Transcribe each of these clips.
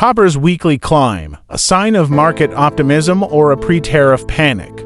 Copper's weekly climb, a sign of market optimism or a pre-tariff panic.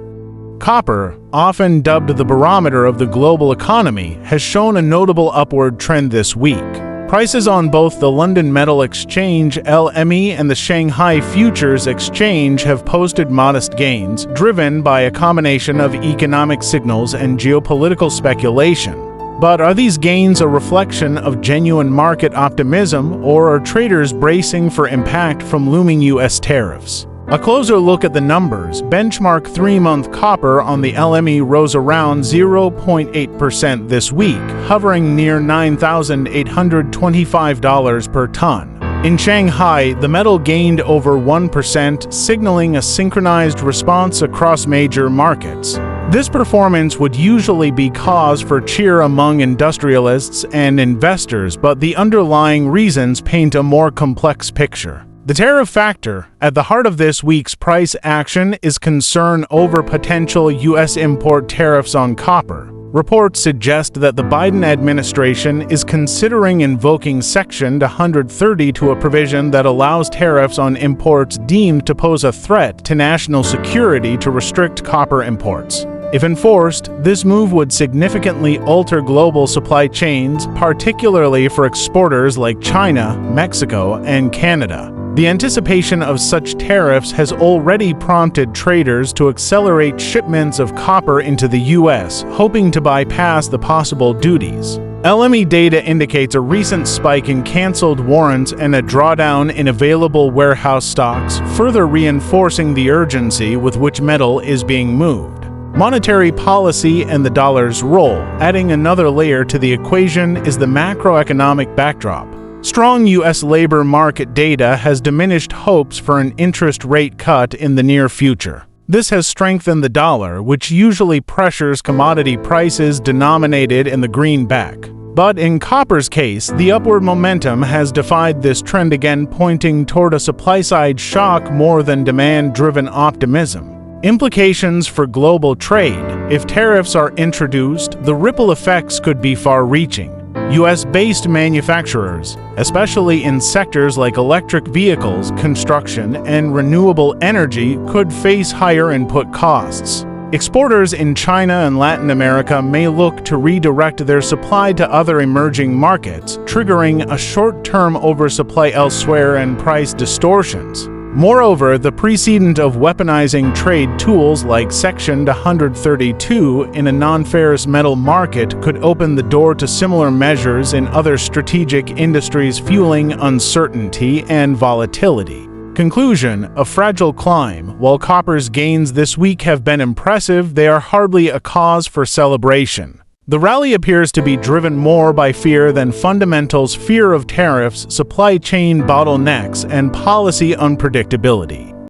Copper, often dubbed the barometer of the global economy, has shown a notable upward trend this week. Prices on both the London Metal Exchange (LME) and the Shanghai Futures Exchange have posted modest gains, driven by a combination of economic signals and geopolitical speculation. But are these gains a reflection of genuine market optimism, or are traders bracing for impact from looming U.S. tariffs? A closer look at the numbers. Benchmark 3-month copper on the LME rose around 0.8% this week, hovering near $9,825 per ton. In Shanghai, the metal gained over 1%, signaling a synchronized response across major markets. This performance would usually be cause for cheer among industrialists and investors, but the underlying reasons paint a more complex picture. The tariff factor at the heart of this week's price action is concern over potential U.S. import tariffs on copper. Reports suggest that the Biden administration is considering invoking Section 130 to a provision that allows tariffs on imports deemed to pose a threat to national security to restrict copper imports. If enforced, this move would significantly alter global supply chains, particularly for exporters like China, Mexico, and Canada. The anticipation of such tariffs has already prompted traders to accelerate shipments of copper into the U.S., hoping to bypass the possible duties. LME data indicates a recent spike in canceled warrants and a drawdown in available warehouse stocks, further reinforcing the urgency with which metal is being moved. Monetary policy and the dollar's role. Adding another layer to the equation is the macroeconomic backdrop. Strong U.S. labor market data has diminished hopes for an interest rate cut in the near future. This has strengthened the dollar, which usually pressures commodity prices denominated in the greenback. But in copper's case, the upward momentum has defied this trend again, pointing toward a supply-side shock more than demand-driven optimism. Implications for global trade. If tariffs are introduced, the ripple effects could be far-reaching. U.S.-based manufacturers, especially in sectors like electric vehicles, construction, and renewable energy, could face higher input costs. Exporters in China and Latin America may look to redirect their supply to other emerging markets, triggering a short-term oversupply elsewhere and price distortions. Moreover, the precedent of weaponizing trade tools like Section 132 in a non-ferrous metal market could open the door to similar measures in other strategic industries, fueling uncertainty and volatility. Conclusion: a fragile climb. While copper's gains this week have been impressive, they are hardly a cause for celebration. The rally appears to be driven more by fear than fundamentals: fear of tariffs, supply chain bottlenecks, and policy unpredictability.